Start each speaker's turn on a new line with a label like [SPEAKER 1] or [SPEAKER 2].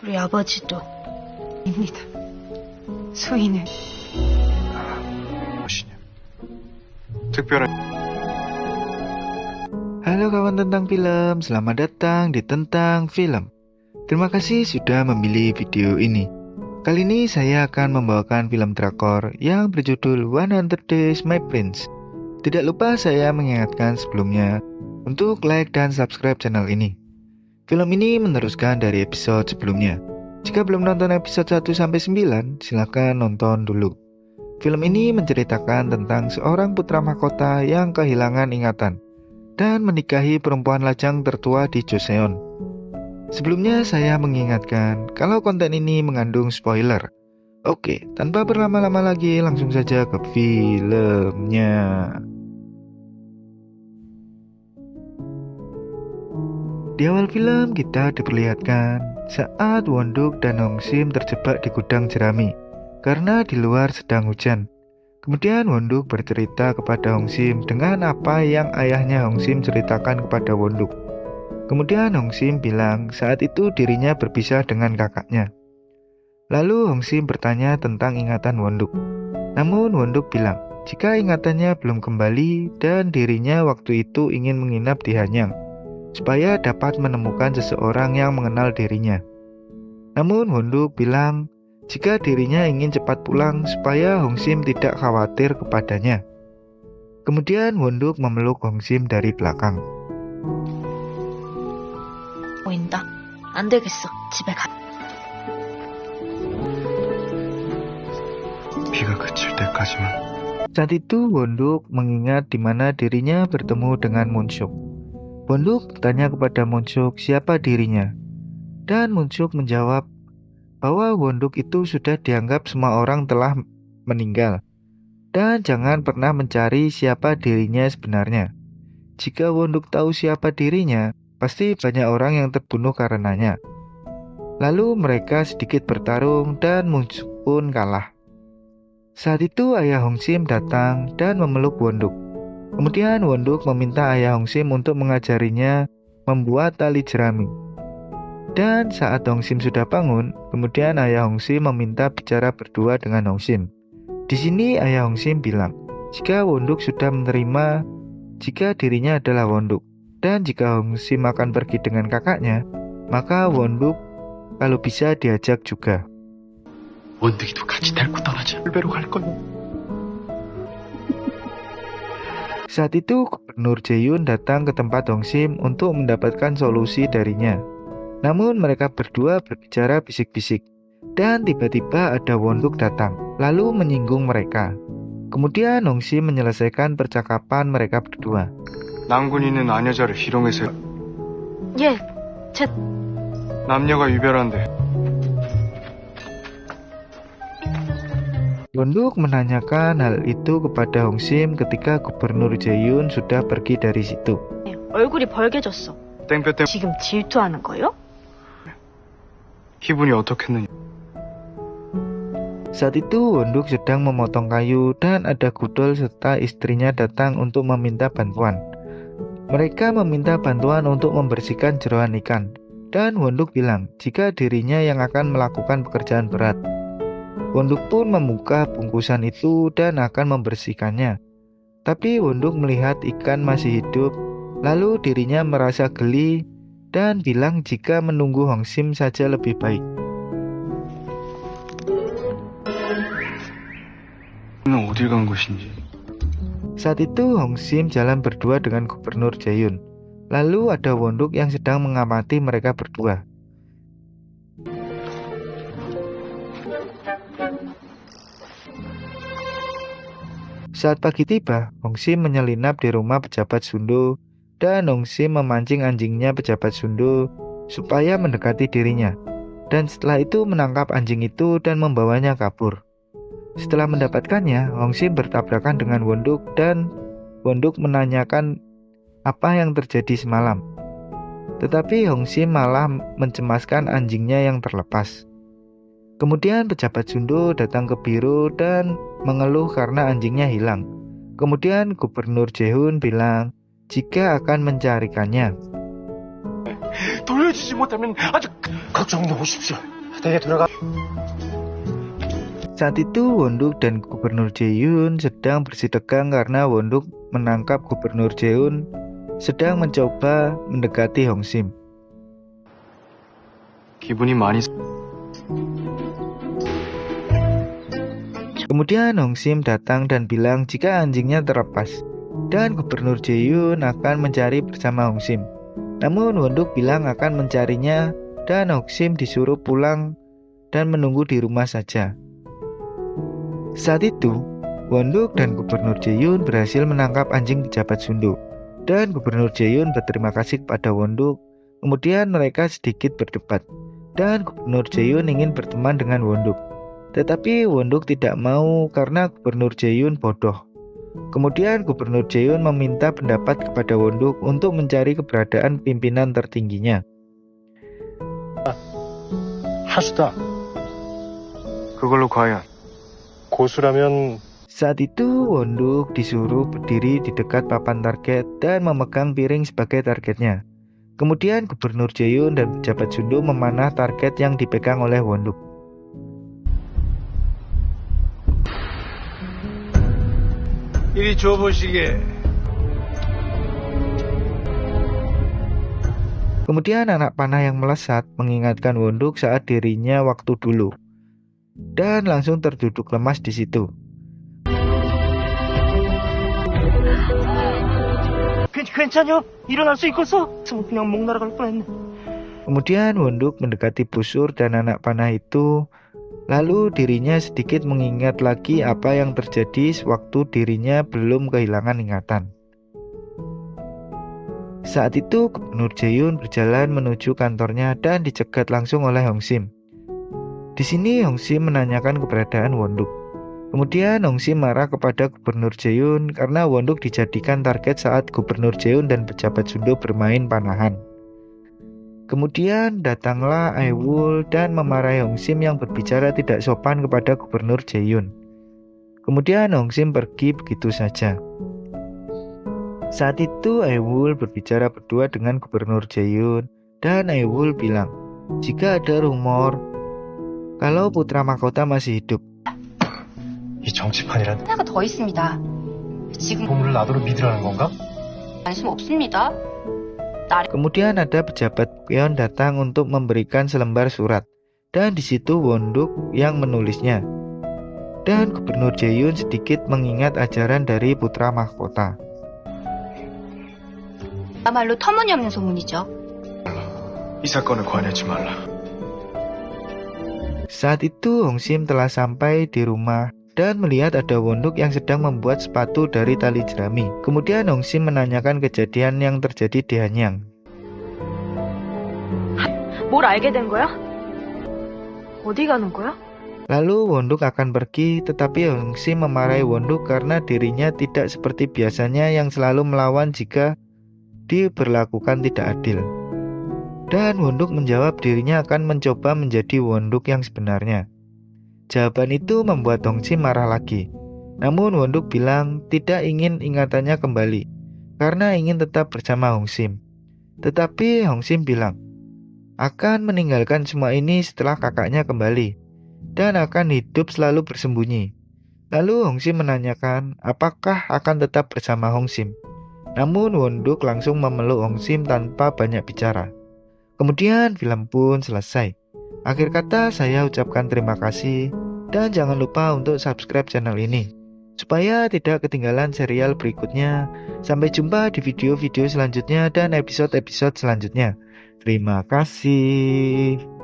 [SPEAKER 1] 우리 아버지도 입니다. 소희는
[SPEAKER 2] 무엇이냐? 특별한
[SPEAKER 3] Halo kawan tentang film, selamat datang di Tentang Film. Terima kasih sudah memilih video ini. Kali ini saya akan membawakan film drakor yang berjudul 100 Days My Prince. Tidak lupa saya mengingatkan sebelumnya untuk like dan subscribe channel ini. Film ini meneruskan dari episode sebelumnya. Jika belum nonton episode 1-9, silahkan nonton dulu. Film ini menceritakan tentang seorang putra mahkota yang kehilangan ingatan dan menikahi perempuan lajang tertua di Joseon. Sebelumnya saya mengingatkan kalau konten ini mengandung spoiler. Oke, tanpa berlama-lama lagi langsung saja ke filmnya. Di awal film kita diperlihatkan saat Won-duk dan Hong-sim terjebak di gudang jerami karena di luar sedang hujan. Kemudian Won-duk bercerita kepada Hong-sim dengan apa yang ayahnya Hong-sim ceritakan kepada Won-duk. Kemudian Hong-sim bilang saat itu dirinya berpisah dengan kakaknya. Lalu Hong-sim bertanya tentang ingatan Won-duk. Namun Won-duk bilang jika ingatannya belum kembali dan dirinya waktu itu ingin menginap di Hanyang supaya dapat menemukan seseorang yang mengenal dirinya. Namun Won-duk bilang jika dirinya ingin cepat pulang supaya Hong-sim tidak khawatir kepadanya. Kemudian Won-duk memeluk Hong-sim dari belakang.
[SPEAKER 1] 보인다. 안 되겠어. 집에 가.
[SPEAKER 2] 비가 그칠 때까지만.
[SPEAKER 3] Saat itu Won-duk mengingat di mana dirinya bertemu dengan Moon-suk. Won-duk bertanya kepada Moon-suk siapa dirinya. Dan Moon-suk menjawab bahwa Won-duk itu sudah dianggap semua orang telah meninggal dan jangan pernah mencari siapa dirinya sebenarnya. Jika Won-duk tahu siapa dirinya, pasti banyak orang yang terbunuh karenanya. Lalu mereka sedikit bertarung dan Moon-suk pun kalah. Saat itu ayah Hong-sim datang dan memeluk Won-duk. Kemudian Won-duk meminta ayah Hong-sim untuk mengajarinya membuat tali jerami. Dan saat Hong-sim sudah bangun, kemudian ayah Hong-sim meminta bicara berdua dengan Hong-sim. Di sini ayah Hong-sim bilang, jika Won-duk sudah menerima jika dirinya adalah Won-duk, dan jika Hong-sim akan pergi dengan kakaknya, maka Won-duk kalau bisa diajak juga.
[SPEAKER 2] 원득이도 같이 데리고 떠나자. 울베로 갈 거야.
[SPEAKER 3] Saat itu Gubernur Jae-yoon datang ke tempat Hong-sim untuk mendapatkan solusi darinya. Namun mereka berdua berbicara bisik-bisik. Dan tiba-tiba ada Won-duk datang, lalu menyinggung mereka. Kemudian Hong-sim menyelesaikan percakapan mereka berdua.
[SPEAKER 2] 남군이는 아녀자를 희롱해서
[SPEAKER 1] 예, 제
[SPEAKER 2] 남녀가 유별한데
[SPEAKER 3] Won-duk menanyakan hal itu kepada Hong-sim ketika Gubernur Jae-yoon sudah pergi dari situ.
[SPEAKER 1] 얼굴이 벌개졌어.
[SPEAKER 2] 땡볕 때문에
[SPEAKER 1] 지금 질투하는 거예요?
[SPEAKER 2] 기분이 어떻겠느냐.
[SPEAKER 3] Saat itu Won-duk sedang memotong kayu dan ada Gudol serta istrinya datang untuk meminta bantuan. Mereka meminta bantuan untuk membersihkan jeroan ikan. Dan Won-duk bilang jika dirinya yang akan melakukan pekerjaan berat. Won-duk pun membuka bungkusan itu dan akan membersihkannya. Tapi Won-duk melihat ikan masih hidup, lalu dirinya merasa geli dan bilang jika menunggu Hong-sim saja lebih baik.
[SPEAKER 2] 는 어딜 간 것인지.
[SPEAKER 3] Saat itu Hong-sim jalan berdua dengan Gubernur Jae-yoon. Lalu ada Won-duk yang sedang mengamati mereka berdua. Saat pagi tiba, Hong-sim menyelinap di rumah pejabat Sundo dan Hong-sim memancing anjingnya pejabat Sundo supaya mendekati dirinya. Dan setelah itu menangkap anjing itu dan membawanya kabur. Setelah mendapatkannya, Hong-sim bertabrakan dengan Won-duk dan Won-duk menanyakan apa yang terjadi semalam. Tetapi Hong-sim malah mencemaskan anjingnya yang terlepas. Kemudian pejabat Sundo datang ke biro dan mengeluh karena anjingnya hilang. Kemudian Gubernur Jae-hoon bilang jika akan mencarikannya.
[SPEAKER 2] 돌려주지 못하면 아주
[SPEAKER 4] 걱정 마십시오. 댁에 돌아가.
[SPEAKER 3] Saat itu Wonduk dan Gubernur Jae-yun sedang bersitegang karena Wonduk menangkap Gubernur Jae-yun sedang mencoba mendekati Hongsim.
[SPEAKER 2] 기분이 많이
[SPEAKER 3] Kemudian Hongsim datang dan bilang jika anjingnya terlepas dan Gubernur Jae-yun akan mencari bersama Hongsim. Namun Wonduk bilang akan mencarinya dan Hongsim disuruh pulang dan menunggu di rumah saja. Saat itu, Wonduk dan Gubernur Jae-yun berhasil menangkap anjing pejabat Sundu. Dan Gubernur Jae-yun berterima kasih kepada Wonduk. Kemudian mereka sedikit berdebat. Dan Gubernur Jae-yun ingin berteman dengan Wonduk. Tetapi Wonduk tidak mau karena Gubernur Jae-yun bodoh. Kemudian Gubernur Jae-yun meminta pendapat kepada Wonduk untuk mencari keberadaan pimpinan tertingginya.
[SPEAKER 4] 하수다.
[SPEAKER 2] 그걸로 과연
[SPEAKER 4] 고수라면
[SPEAKER 3] Saat itu Wonduk disuruh berdiri di dekat papan target dan memegang piring sebagai targetnya. Kemudian Gubernur Jae-yun dan pejabat Sundu memanah target yang dipegang oleh Wonduk.
[SPEAKER 4] 이리 줘보시게.
[SPEAKER 3] Kemudian anak panah yang melesat mengingatkan Wonduk saat dirinya waktu dulu. Dan langsung terduduk lemas di situ.
[SPEAKER 5] 괜찮냐? 일어날 수 있겠어? 그냥 목 날아갈 뻔했네.
[SPEAKER 3] Kemudian Wonduk mendekati busur dan anak panah itu. Lalu dirinya sedikit mengingat lagi apa yang terjadi sewaktu dirinya belum kehilangan ingatan. Saat itu Gubernur Jae-yun berjalan menuju kantornya dan dicegat langsung oleh Hongsim. Di sini Hongsim menanyakan keberadaan Wonduk. Kemudian Hongsim marah kepada Gubernur Jae-yun karena Wonduk dijadikan target saat Gubernur Jae-yun dan pejabat Sundu bermain panahan. Kemudian datanglah Aewul dan memarahi Hongsim yang berbicara tidak sopan kepada Gubernur Jae-yun. Kemudian Hongsim pergi begitu saja. Saat itu Aewul berbicara berdua dengan Gubernur Jae-yun dan Aewul bilang, jika ada rumor kalau putra mahkota masih hidup,
[SPEAKER 4] 이 정치판이란
[SPEAKER 6] 하나가 더 있습니다. 지금
[SPEAKER 4] 보물을 나도로 믿으라는 건가?
[SPEAKER 6] 관심 없습니다.
[SPEAKER 3] kemudian ada pejabat Bukyeon datang untuk memberikan selembar surat dan di situ Wonduk yang menulisnya. Dan Gubernur Jae-yun sedikit mengingat ajaran dari putra mahkota.
[SPEAKER 6] 그야말로 터무니없는 소문이죠.
[SPEAKER 2] 이 사건에 관여하지 말라.
[SPEAKER 3] Saat itu Hongsim telah sampai di rumah dan melihat ada Wonduk yang sedang membuat sepatu dari tali jerami. Kemudian Hongsim menanyakan kejadian yang terjadi di Hanyang.
[SPEAKER 1] 뭘 알게 된 거야? 어디 가는 거야?
[SPEAKER 3] Lalu Wonduk akan pergi, tetapi Hongsim memarahi Wonduk karena dirinya tidak seperti biasanya yang selalu melawan jika diberlakukan tidak adil. Dan Wonduk menjawab dirinya akan mencoba menjadi Wonduk yang sebenarnya. Jawaban itu membuat Hongsim marah lagi. Namun Wonduk bilang tidak ingin ingatannya kembali, karena ingin tetap bersama Hongsim. Tetapi Hongsim bilang, akan meninggalkan semua ini setelah kakaknya kembali, dan akan hidup selalu bersembunyi. Lalu Hongsim menanyakan apakah akan tetap bersama Hongsim. Namun Wonduk langsung memeluk Hongsim tanpa banyak bicara. Kemudian film pun selesai. Akhir kata saya ucapkan terima kasih dan jangan lupa untuk subscribe channel ini supaya tidak ketinggalan serial berikutnya. Sampai jumpa di video-video selanjutnya dan episode-episode selanjutnya. Terima kasih.